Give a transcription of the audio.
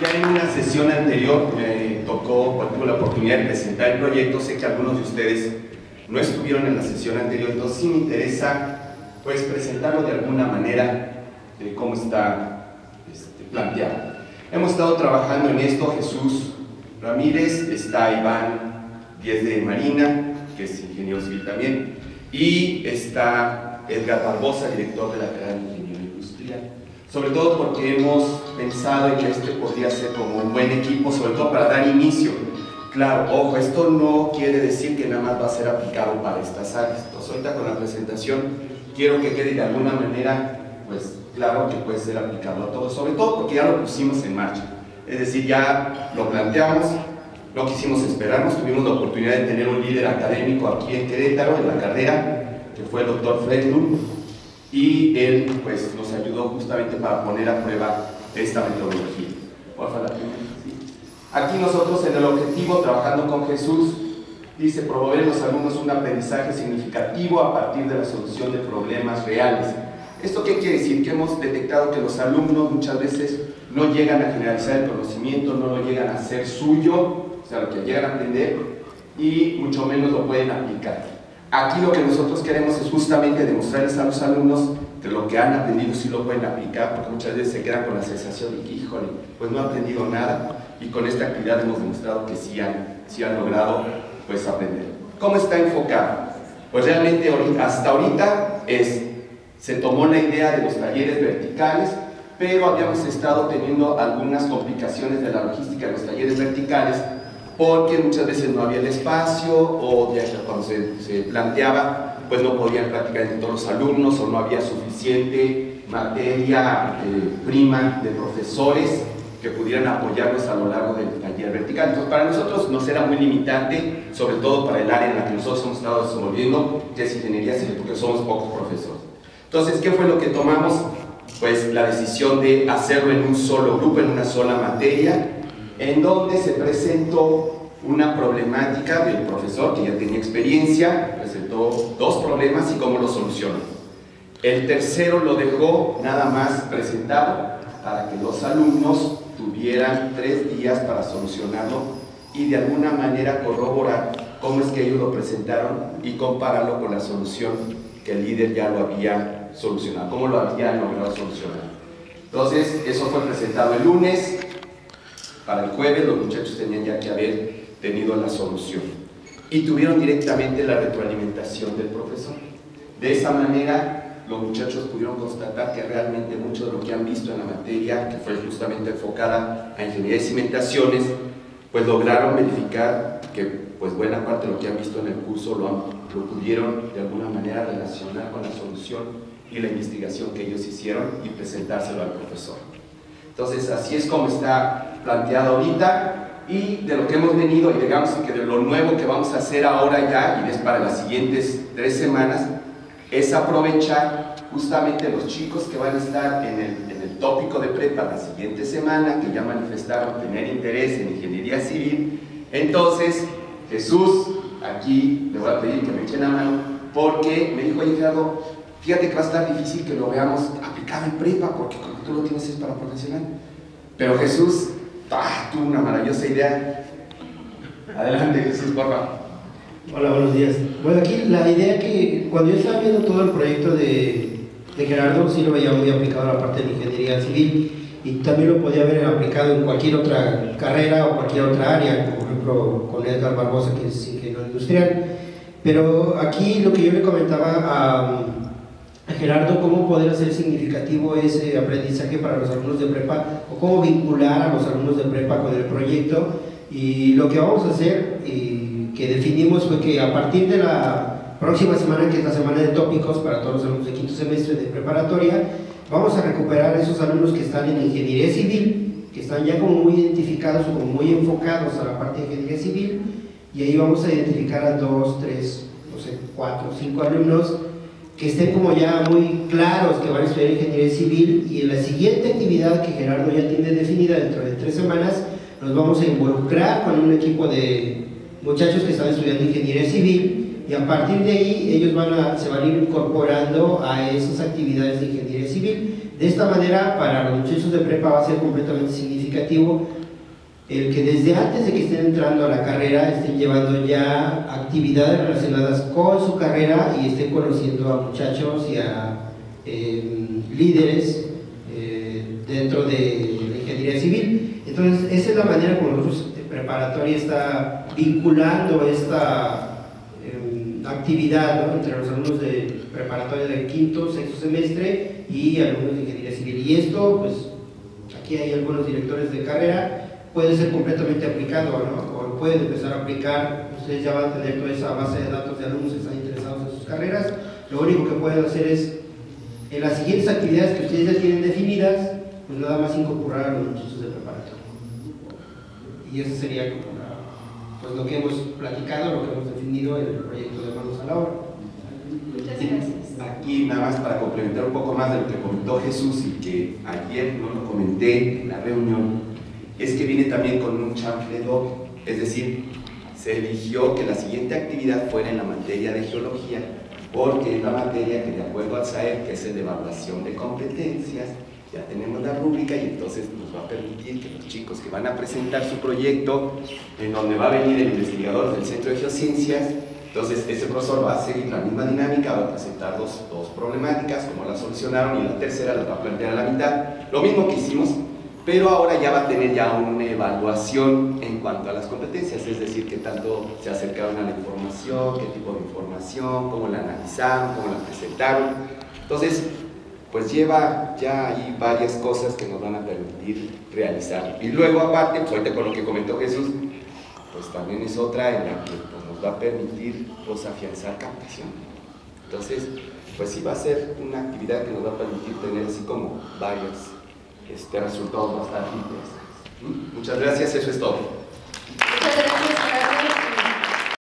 Ya en una sesión anterior me tocó, tuve la oportunidad de presentar el proyecto. Sé que algunos de ustedes no estuvieron en la sesión anterior, entonces sí me interesa pues presentarlo de alguna manera de cómo está planteado. Hemos estado trabajando en esto. Jesús Ramírez, está Iván Díez de Marina, que es ingeniero civil también, y está Edgar Barbosa, director de la carrera de Ingeniería Industrial. Sobre todo porque hemos pensado en que este podría ser como un buen equipo, sobre todo para dar inicio. Claro, ojo, esto no quiere decir que nada más va a ser aplicado para estas áreas. Entonces ahorita con la presentación quiero que quede de alguna manera, pues claro que puede ser aplicado a todo, sobre todo porque ya lo pusimos en marcha. Es decir, ya lo planteamos, no quisimos esperarnos, tuvimos la oportunidad de tener un líder académico aquí en Querétaro, en la carrera, que fue el doctor Fredlund, y él pues nos ayudó justamente para poner a prueba esta metodología. Por favor, la primera. Aquí nosotros en el objetivo, trabajando con Jesús, dice promover en los alumnos un aprendizaje significativo a partir de la solución de problemas reales. ¿Esto qué quiere decir? Que hemos detectado que los alumnos muchas veces no llegan a generalizar el conocimiento, no lo llegan a hacer suyo, o sea, lo que llegan a aprender, y mucho menos lo pueden aplicar. Aquí lo que nosotros queremos es justamente demostrarles a los alumnos que lo que han aprendido sí lo pueden aplicar, porque muchas veces se quedan con la sensación de que, híjole, pues no han aprendido nada, y con esta actividad hemos demostrado que sí han logrado pues aprender. ¿Cómo está enfocado? Pues realmente hasta ahorita se tomó la idea de los talleres verticales, pero habíamos estado teniendo algunas complicaciones de la logística de los talleres verticales, porque muchas veces no había el espacio, o ya cuando se planteaba, pues no podían practicar entre todos los alumnos, o no había suficiente materia prima de profesores que pudieran apoyarnos a lo largo del taller vertical. Entonces para nosotros nos era muy limitante, sobre todo para el área en la que nosotros hemos estado desenvolviendo, que es ingeniería civil, porque somos pocos profesores. Entonces, ¿qué fue lo que tomamos? Pues la decisión de hacerlo en un solo grupo, en una sola materia, en donde se presentó una problemática del profesor que ya tenía experiencia, presentó dos problemas y cómo lo solucionó. El tercero lo dejó nada más presentado para que los alumnos tuvieran 3 días para solucionarlo y de alguna manera corroborar cómo es que ellos lo presentaron y compararlo con la solución que el líder ya lo había solucionado, cómo lo había logrado solucionar. Entonces, eso fue presentado el lunes. Para el jueves los muchachos tenían ya que haber tenido la solución y tuvieron directamente la retroalimentación del profesor. De esa manera los muchachos pudieron constatar que realmente mucho de lo que han visto en la materia, que fue justamente enfocada a ingeniería de cimentaciones, pues lograron verificar que pues buena parte de lo que han visto en el curso lo pudieron de alguna manera relacionar con la solución y la investigación que ellos hicieron y presentárselo al profesor. Entonces así es como está planteado ahorita, y de lo que hemos venido, y digamos que de lo nuevo que vamos a hacer ahora ya, y es para las siguientes 3 semanas, es aprovechar justamente los chicos que van a estar en el tópico de prepa la siguiente semana, que ya manifestaron tener interés en ingeniería civil. Entonces Jesús, aquí le voy a pedir que me echen la mano, porque me dijo, oye Gerardo, fíjate que va a estar difícil que lo veamos aplicado en prepa, porque como tú lo tienes es para profesional. Pero Jesús tuvo una maravillosa idea. Adelante Jesús, por favor. Hola, buenos días. Bueno, aquí la idea que cuando yo estaba viendo todo el proyecto de Gerardo, sí lo veía muy aplicado a la parte de ingeniería civil, y también lo podía haber aplicado en cualquier otra carrera o cualquier otra área, por ejemplo con Edgar Barbosa, que es ingeniero industrial. Pero aquí lo que yo le comentaba a Gerardo, cómo poder hacer significativo ese aprendizaje para los alumnos de prepa, o cómo vincular a los alumnos de prepa con el proyecto. Y lo que vamos a hacer, que definimos, fue que a partir de la próxima semana, que es la semana de tópicos para todos los alumnos de quinto semestre de preparatoria, vamos a recuperar a esos alumnos que están en ingeniería civil, que están ya como muy identificados o como muy enfocados a la parte de ingeniería civil, y ahí vamos a identificar a 2, 3, no sé, 4, 5 alumnos que estén como ya muy claros que van a estudiar ingeniería civil, y en la siguiente actividad que Gerardo ya tiene definida dentro de 3 semanas, nos vamos a involucrar con un equipo de muchachos que están estudiando ingeniería civil, y a partir de ahí ellos se van a ir incorporando a esas actividades de ingeniería civil. De esta manera, para los muchachos de prepa va a ser completamente significativo significativo el que desde antes de que estén entrando a la carrera estén llevando ya actividades relacionadas con su carrera y estén conociendo a muchachos y a líderes dentro de la ingeniería civil. Entonces, esa es la manera como nosotros preparatoria está vinculando esta actividad, ¿no?, entre los alumnos de preparatoria del quinto, sexto semestre y alumnos de ingeniería civil. Y esto, pues, aquí hay algunos directores de carrera, puede ser completamente aplicado, ¿no?, o pueden empezar a aplicar. Ustedes ya van a tener toda esa base de datos de alumnos que están interesados en sus carreras. Lo único que pueden hacer es, en las siguientes actividades que ustedes ya tienen definidas, pues nada más incorporar a los muchachos de preparatoria. Y eso sería como pues lo que hemos platicado, lo que hemos definido en el proyecto de Manos a la Obra. Muchas gracias. Aquí nada más para complementar un poco más de lo que comentó Jesús y que ayer no lo comenté en la reunión, es que viene también con un chanfle doble, es decir, se eligió que la siguiente actividad fuera en la materia de geología, porque es la materia que de acuerdo al SAER, que es el de evaluación de competencias, ya tenemos la rúbrica y entonces nos va a permitir que los chicos que van a presentar su proyecto, en donde va a venir el investigador del Centro de Geociencias, entonces ese profesor va a seguir la misma dinámica, va a presentar dos problemáticas, cómo las solucionaron, y la tercera las va a plantear a la mitad, lo mismo que hicimos, pero ahora ya va a tener ya una evaluación en cuanto a las competencias, es decir, qué tanto se acercaron a la información, qué tipo de información, cómo la analizaron, cómo la presentaron. Entonces, pues lleva ya ahí varias cosas que nos van a permitir realizar. Y luego aparte, pues ahorita con lo que comentó Jesús, pues también es otra en la que pues, nos va a permitir pues afianzar captación. Entonces, pues sí va a ser una actividad que nos va a permitir tener así como varios resultados bastante interesantes. Muchas gracias, eso es todo.